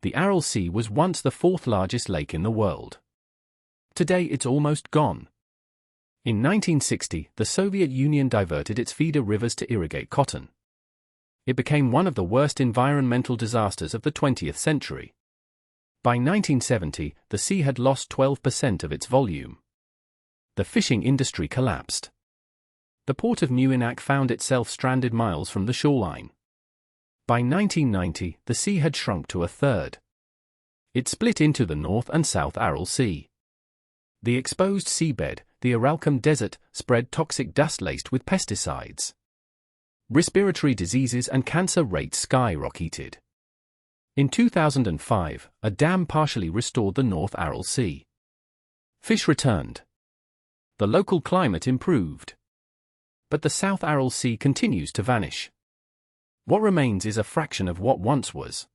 The Aral Sea was once the fourth largest lake in the world. Today it's almost gone. In 1960, the Soviet Union diverted its feeder rivers to irrigate cotton. It became one of the worst environmental disasters of the 20th century. By 1970, the sea had lost 12% of its volume. The fishing industry collapsed. The port of Nieuwenaak found itself stranded miles from the shoreline. By 1990, the sea had shrunk to a third. It split into the North and South Aral Sea. The exposed seabed, the Aralkum Desert, spread toxic dust laced with pesticides. Respiratory diseases and cancer rates skyrocketed. In 2005, a dam partially restored the North Aral Sea. Fish returned. The local climate improved. But the South Aral Sea continues to vanish. What remains is a fraction of what once was.